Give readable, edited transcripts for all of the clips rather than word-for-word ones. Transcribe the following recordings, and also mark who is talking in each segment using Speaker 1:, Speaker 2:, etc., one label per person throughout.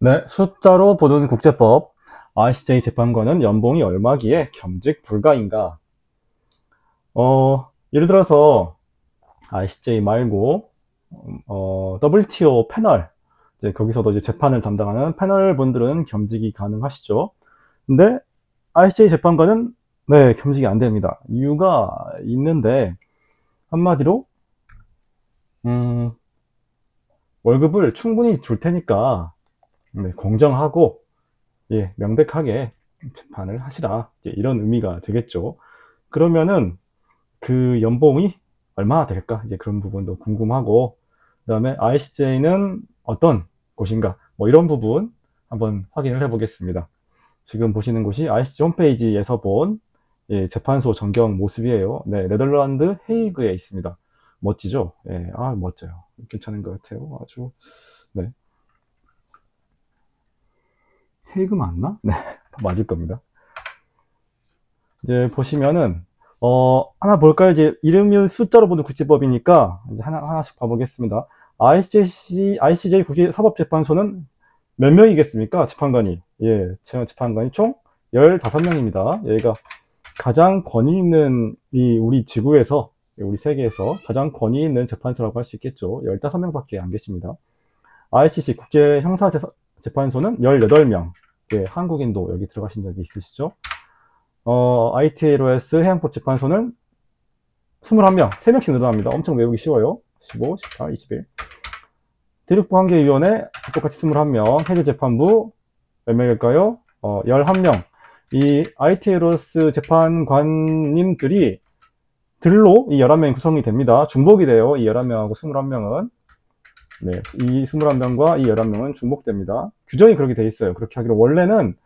Speaker 1: 네, 숫자로 보는 국제법. ICJ 재판관은 연봉이 얼마기에 겸직 불가인가? 예를 들어서 ICJ 말고 WTO 패널, 이제 거기서도 이제 재판을 담당하는 패널 분들은 겸직이 가능하시죠. 근데 ICJ 재판관은 네, 겸직이 안 됩니다. 이유가 있는데 한마디로 음, 월급을 충분히 줄 테니까 네, 공정하고 예, 명백하게 재판을 하시라. 이제 이런 의미가 되겠죠. 그러면은 그 연봉이 얼마나 될까? 이제 그런 부분도 궁금하고, 그 다음에 ICJ는 어떤 곳인가? 뭐 이런 부분 한번 확인을 해 보겠습니다. 지금 보시는 곳이 ICJ 홈페이지에서 본 예, 재판소 전경 모습이에요. 네, 네덜란드 헤이그에 있습니다. 멋지죠? 예, 아, 멋져요. 괜찮은 것 같아요. 아주. 네. 헤이그 맞나? 네, 맞을 겁니다. 이제 보시면은 하나 볼까요? 이제 이름이 숫자로 보는 국제법이니까 이제 하나씩 봐보겠습니다. ICJ 국제사법재판소는 몇 명이겠습니까? 재판관이. 예, 재판관이 총 15명입니다. 여기가 가장 권위 있는 이 우리 지구에서, 우리 세계에서 가장 권위 있는 재판소라고 할 수 있겠죠. 15명밖에 안 계십니다. ICC 국제형사재판소는 18명. 예, 한국인도 여기 들어가신 적이 있으시죠? ITLOS 해양법재판소는 21명, 3명씩 늘어납니다. 엄청 외우기 쉬워요. 15, 18, 21. 대륙부관계위원회 똑같이 21명, 해제재판부 몇 명일까요? 11명. 이 ITLOS 재판관님들이 들로 이 11명이 구성이 됩니다. 중복이 돼요. 이 11명하고 21명은. 네, 이 21명과 이 11명은 중복됩니다. 규정이 그렇게 돼 있어요. 그렇게 하기로 원래는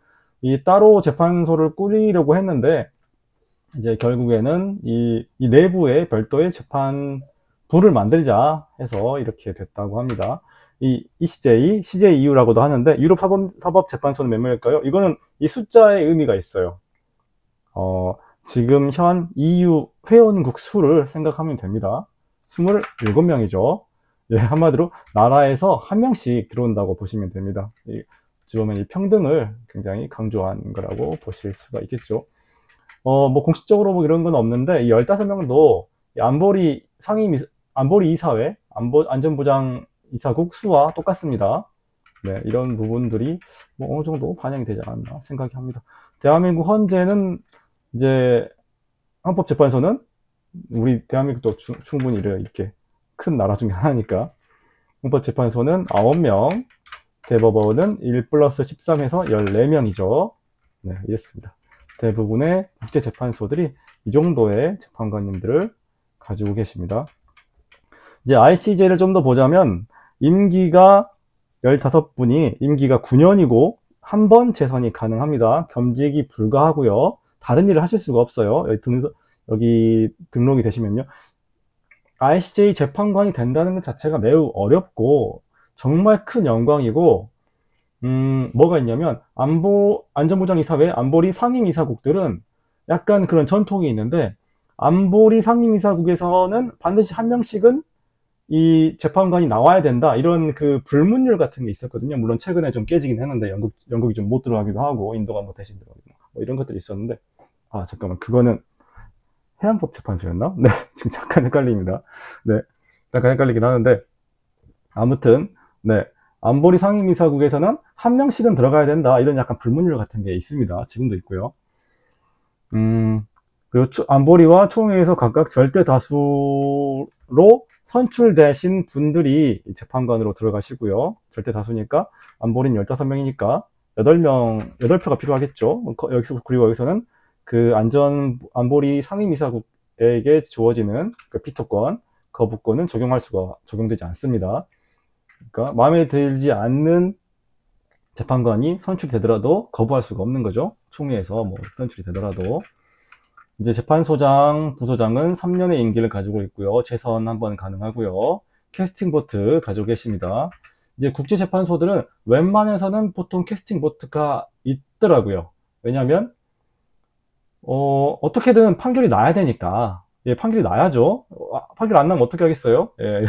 Speaker 1: 이 따로 재판소를 꾸리려고 했는데 이제 결국에는 이 내부에 별도의 재판부를 만들자 해서 이렇게 됐다고 합니다. 이 ECJ, CJEU라고도 하는데 유럽 사법재판소는 몇 명일까요? 이거는 이 숫자의 의미가 있어요. 지금 현 EU 회원국 수를 생각하면 됩니다. 27명이죠. 예, 한마디로 나라에서 한 명씩 들어온다고 보시면 됩니다. 어찌 보면 이 평등을 굉장히 강조한 거라고 보실 수가 있겠죠. 뭐 공식적으로 뭐 이런 건 없는데 이 15명도 안보리 이사회, 안전보장 이사국 수와 똑같습니다. 네, 이런 부분들이 뭐 어느 정도 반영이 되지 않았나 생각이 합니다. 대한민국 헌재는 이제 헌법재판소는 우리 대한민국도 충분히 이렇게 큰 나라 중에 하나니까 헌법재판소는 9명, 대법원은 1 플러스 13해서 14명이죠. 네, 이랬습니다. 대부분의 국제재판소들이 이 정도의 재판관님들을 가지고 계십니다. 이제 ICJ를 좀 더 보자면 임기가 15분이 임기가 9년이고 한 번 재선이 가능합니다. 겸직이 불가하고요. 다른 일을 하실 수가 없어요. 여기 등록이 되시면요. ICJ 재판관이 된다는 것 자체가 매우 어렵고 정말 큰 영광이고 뭐가 있냐면 안전보장이사회 안보리 상임이사국들은 약간 그런 전통이 있는데 안보리 상임이사국에서는 반드시 한 명씩은 이 재판관이 나와야 된다 이런 그 불문율 같은 게 있었거든요. 물론 최근에 좀 깨지긴 했는데 영국이 좀 못 들어가기도 하고 인도가 뭐 대신 들어가기도 하고 뭐 이런 것들이 있었는데 잠깐만 그거는 해양법재판소였나? 네, 지금 잠깐 헷갈립니다. 네, 잠깐 헷갈리긴 하는데 아무튼 네, 안보리 상임이사국에서는 한 명씩은 들어가야 된다 이런 약간 불문율 같은 게 있습니다. 지금도 있고요. 그리고 안보리와 총회에서 각각 절대 다수로 선출되신 분들이 재판관으로 들어가시고요. 절대 다수니까 안보리는 15명이니까 8표가 필요하겠죠. 그리고 여기서는 그 안보리 상임이사국에게 주어지는 그 피토권, 거부권은 적용되지 않습니다. 그러니까 마음에 들지 않는 재판관이 선출되더라도 거부할 수가 없는 거죠. 총회에서 뭐 선출이 되더라도. 이제 재판소장, 부소장은 3년의 임기를 가지고 있고요. 재선 한번 가능하고요. 캐스팅 보트 가지고 계십니다. 이제 국제재판소들은 웬만해서는 보통 캐스팅 보트가 있더라고요. 왜냐하면 어떻게든 판결이 나야 되니까. 예, 판결이 나야죠. 판결 안 나면 어떻게 하겠어요? 예,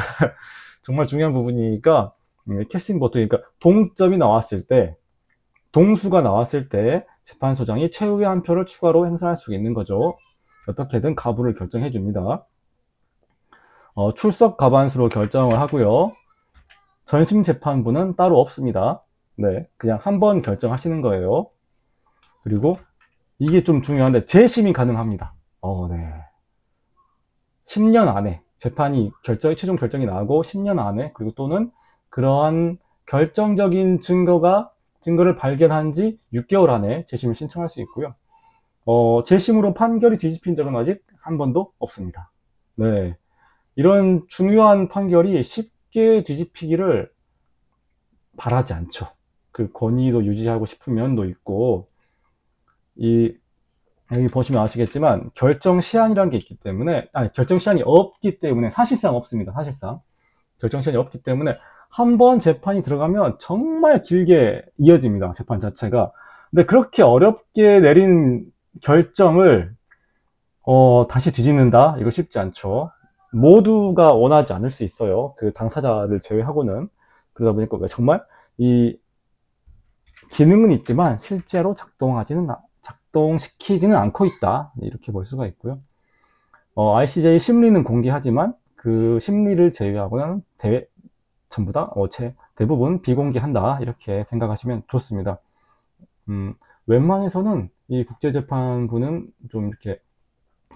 Speaker 1: 정말 중요한 부분이니까 캐스팅 보트, 그러니까 동점이 나왔을 때, 동수가 나왔을 때 재판소장이 최후의 한 표를 추가로 행사할 수 있는 거죠. 어떻게든 가부를 결정해 줍니다. 출석 과반수로 결정을 하고요. 전심 재판부는 따로 없습니다. 네, 그냥 한 번 결정하시는 거예요. 그리고 이게 좀 중요한데 재심이 가능합니다. 네. 10년 안에 재판이 최종 결정이 나고 10년 안에, 그리고 또는 그러한 결정적인 증거를 발견한 지 6개월 안에 재심을 신청할 수 있고요. 재심으로 판결이 뒤집힌 적은 아직 한 번도 없습니다. 네. 이런 중요한 판결이 쉽게 뒤집히기를 바라지 않죠. 그 권위도 유지하고 싶은 면도 있고, 여기 보시면 아시겠지만, 결정 시한이라는 게 있기 때문에, 결정 시한이 없기 때문에, 사실상 없습니다. 사실상. 결정 시한이 없기 때문에, 한 번 재판이 들어가면 정말 길게 이어집니다. 재판 자체가. 근데 그렇게 어렵게 내린 결정을, 다시 뒤집는다? 이거 쉽지 않죠. 모두가 원하지 않을 수 있어요. 그 당사자를 제외하고는. 그러다 보니까 정말 이 기능은 있지만 실제로 작동시키지는 않고 있다. 이렇게 볼 수가 있고요. ICJ 심리는 공개하지만 그 심리를 제외하고는 전부 다 대부분 비공개한다. 이렇게 생각하시면 좋습니다. 웬만해서는 이 국제재판부는 좀 이렇게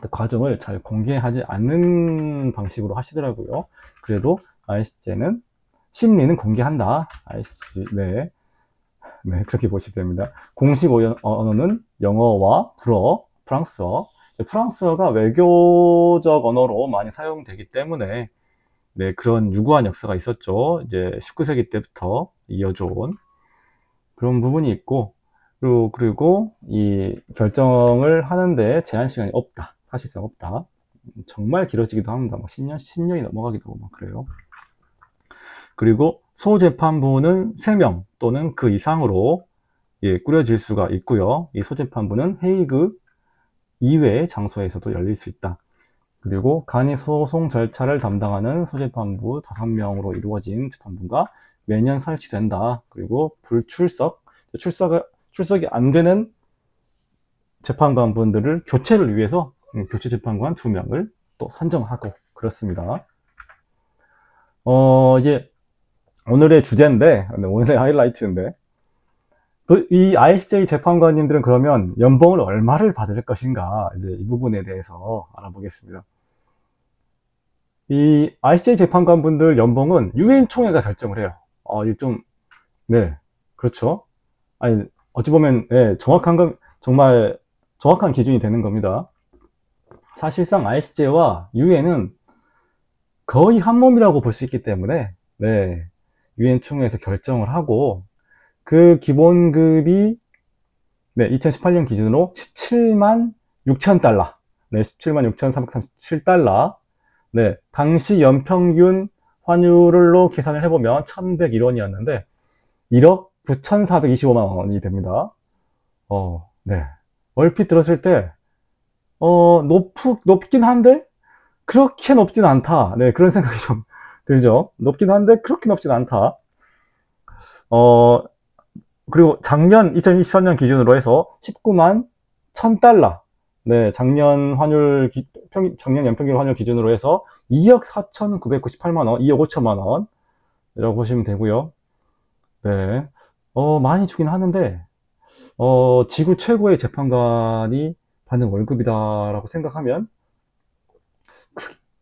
Speaker 1: 과정을 잘 공개하지 않는 방식으로 하시더라고요. 그래도 ICJ는 심리는 공개한다. 네, 그렇게 보시면 됩니다. 공식 언어는 영어와 불어, 프랑스어. 프랑스어가 외교적 언어로 많이 사용되기 때문에, 네, 그런 유구한 역사가 있었죠. 이제 19세기 때부터 이어져온 그런 부분이 있고, 그리고 이 결정을 하는데 제한 시간이 없다. 사실상 없다. 정말 길어지기도 합니다. 10년이 넘어가기도 하고 막 그래요. 그리고 소재판부는 3명 또는 그 이상으로 꾸려질 수가 있고요. 이 소재판부는 헤이그 이외의 장소에서도 열릴 수 있다. 그리고 간이 소송 절차를 담당하는 소재판부 5명으로 이루어진 재판부가 매년 설치된다. 그리고 출석이 안 되는 재판관분들을 교체를 위해서 교체 재판관 2명을 또 선정하고 그렇습니다. 이제 오늘의 주제인데, 오늘의 하이라이트인데, 또 이 ICJ 재판관님들은 그러면 연봉을 얼마를 받을 것인가, 이제 이 부분에 대해서 알아보겠습니다. 이 ICJ 재판관분들 연봉은 유엔 총회가 결정을 해요. 이게 좀, 네, 그렇죠. 아니, 어찌 보면, 네, 정말 정확한 기준이 되는 겁니다. 사실상 ICJ와 유엔은 거의 한 몸이라고 볼 수 있기 때문에, 네, 유엔 총회에서 결정을 하고, 그 기본급이, 네, 2018년 기준으로 17만 6천 달러. 네, 17만 6,337달러. 네, 당시 연평균 환율로 계산을 해보면 1101원이었는데, 1억 9,425만 원이 됩니다. 네. 얼핏 들었을 때, 높긴 한데, 그렇게 높진 않다. 네, 그런 생각이 좀 들죠. 높긴 한데, 그렇게 높진 않다. 그리고 작년 2023년 기준으로 해서 19만 1000달러. 네, 작년 연평균 환율 기준으로 해서 2억 4,998만 원, 2억 5천만 원. 이라고 보시면 되고요. 네. 많이 주긴 하는데, 지구 최고의 재판관이 받는 월급이다라고 생각하면,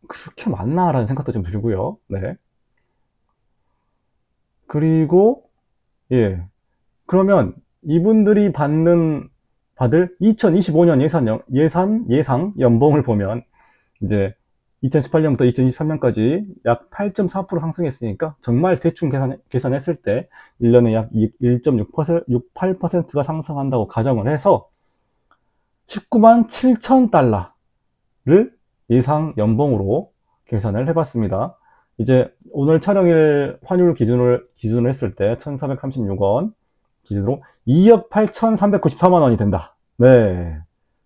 Speaker 1: 그렇게 많나라는 생각도 좀 들고요. 네. 그리고, 예. 그러면 이분들이 받을 2025년 예상 연봉을 보면, 이제 2018년부터 2023년까지 약 8.4% 상승했으니까, 정말 대충 계산했을 때 1년에 약 1.68%가 상승한다고 가정을 해서 19만 7천 달러를 예상 연봉으로 계산을 해봤습니다. 이제 오늘 촬영일 환율 기준으로 했을 때 1,436원 기준으로 2억 8,394만 원이 된다. 네,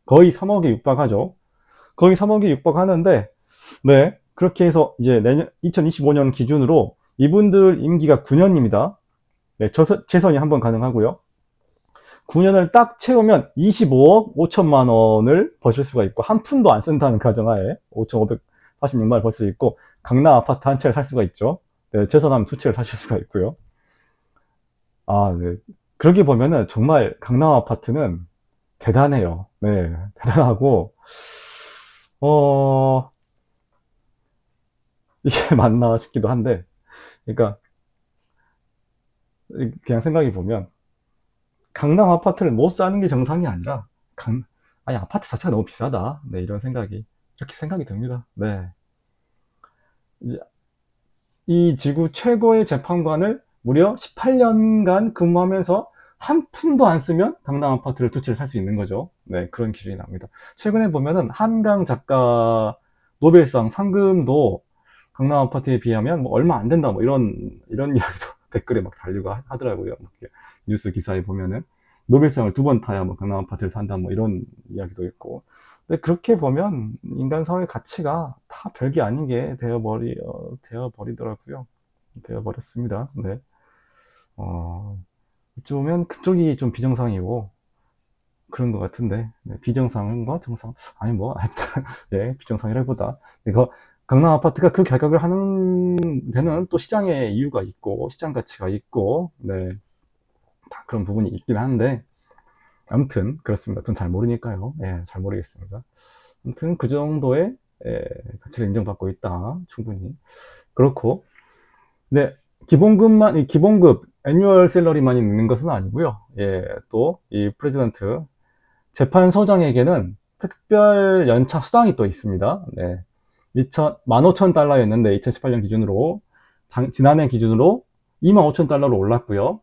Speaker 1: 거의 3억에 육박하죠. 거의 3억에 육박하는데, 네, 그렇게 해서 이제 내년 2025년 기준으로 이분들 임기가 9년입니다. 네, 재선이 한 번 가능하고요. 9년을 딱 채우면 25억 5천만 원을 버실 수가 있고, 한 푼도 안 쓴다는 가정하에 5,546만 원을 벌 수 있고, 강남 아파트 한 채를 살 수가 있죠. 네, 재선하면 두 채를 사실 수가 있고요. 아, 네. 그렇게 보면은 정말 강남 아파트는 대단해요. 네, 대단하고, 어, 이게 맞나 싶기도 한데, 그러니까, 그냥 생각해 보면, 강남 아파트를 못 사는 게 정상이 아니라, 아니, 아파트 자체가 너무 비싸다. 네, 이런 생각이, 이렇게 생각이 듭니다. 네. 이제 이 지구 최고의 재판관을 무려 18년간 근무하면서 한 푼도 안 쓰면 강남 아파트를 두 채를 살 수 있는 거죠. 네, 그런 기준이 나옵니다. 최근에 보면은 한강 작가 노벨상 상금도 강남 아파트에 비하면 뭐 얼마 안 된다, 뭐 이런 이야기도 댓글에 막 달리고 하더라고요. 뉴스 기사에 보면은 노벨상을 두 번 타야 뭐 강남 아파트를 산다, 뭐 이런 이야기도 있고. 근데 그렇게 보면 인간 사회의 가치가 다 별게 아닌 게 되어버리더라고요. 되어버렸습니다. 네. 어쩌면 그쪽이 좀 비정상이고 그런 것 같은데, 네, 비정상과 정상, 아니 뭐, 하여튼, 네, 비정상이라기보다, 이거, 강남 아파트가 그 결격을 하는 데는 또 시장의 이유가 있고, 시장 가치가 있고, 네, 다 그런 부분이 있긴 한데, 아무튼, 그렇습니다. 전 잘 모르니까요. 예, 잘 모르겠습니다. 아무튼, 그 정도의, 예, 가치를 인정받고 있다. 충분히. 그렇고, 네, 기본급, 애뉴얼 셀러리만 있는 것은 아니고요. 예, 또, 이 프레지던트, 재판소장에게는 특별 연차 수당이 또 있습니다. 네. 15,000달러였는데 2018년 기준으로 지난해 기준으로 25,000달러로 올랐고요.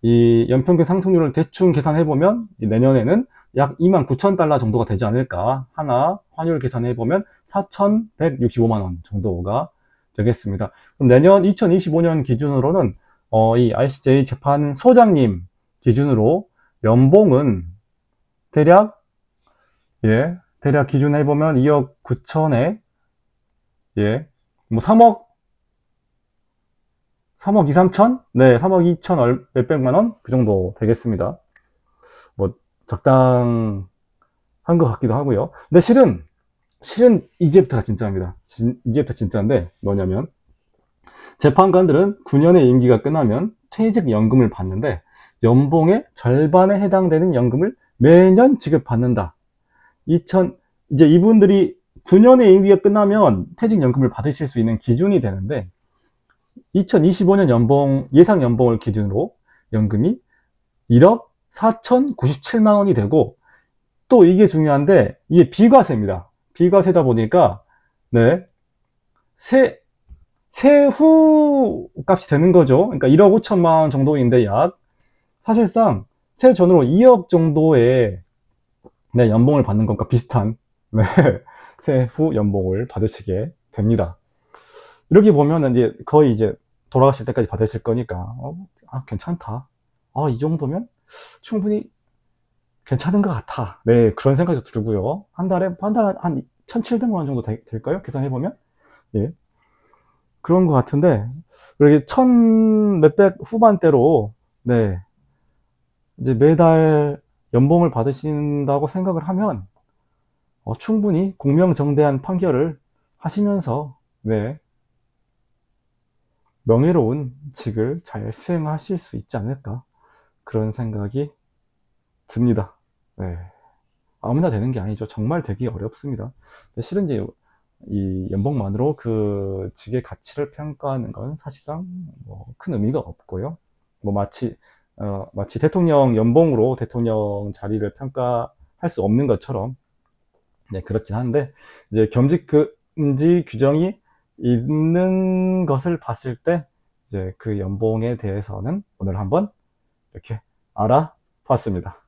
Speaker 1: 이 연평균 상승률을 대충 계산해보면 내년에는 약 29,000달러 정도가 되지 않을까. 하나 환율 계산해보면 4,165만 원 정도가 되겠습니다. 그럼 내년 2025년 기준으로는 이 ICJ 재판소장님 기준으로 연봉은 대략 기준 해보면 2억 9천에, 예, 뭐 3억 2, 3천? 네, 3억 2천 몇백만 원? 그 정도 되겠습니다. 뭐, 적당한 것 같기도 하고요. 근데 실은 이제부터가 진짜입니다. 이제부터 진짜인데, 뭐냐면, 재판관들은 9년의 임기가 끝나면 퇴직연금을 받는데, 연봉의 절반에 해당되는 연금을 매년 지급받는다. 이제 이분들이 9년의 임기가 끝나면 퇴직연금을 받으실 수 있는 기준이 되는데, 2025년 예상 연봉을 기준으로 연금이 1억 4,097만 원이 되고, 또 이게 중요한데, 이게 비과세입니다. 비과세다 보니까, 네, 세후 값이 되는 거죠. 그러니까 1억 5천만 원 정도인데, 사실상 세전으로 2억 정도의, 네, 연봉을 받는 것과 비슷한, 네, 세후 연봉을 받으시게 됩니다. 이렇게 보면은 거의 돌아가실 때까지 받으실 거니까, 괜찮다. 이 정도면 충분히 괜찮은 것 같아. 네, 그런 생각이 들고요. 한 달에 한 1,700만 원 정도 될까요? 계산해보면? 예. 그런 것 같은데, 이렇게 1,000 몇백 후반대로, 네, 이제 매달 연봉을 받으신다고 생각을 하면, 충분히 공명정대한 판결을 하시면서, 네, 명예로운 직을 잘 수행하실 수 있지 않을까, 그런 생각이 듭니다. 네. 아무나 되는 게 아니죠. 정말 되기 어렵습니다. 실은 이제 이 연봉만으로 그 직의 가치를 평가하는 건 사실상 뭐 큰 의미가 없고요. 뭐 마치 대통령 연봉으로 대통령 자리를 평가할 수 없는 것처럼, 네, 그렇긴 한데, 이제 겸직금지 규정이 있는 것을 봤을 때, 이제 그 연봉에 대해서는 오늘 한번 이렇게 알아봤습니다.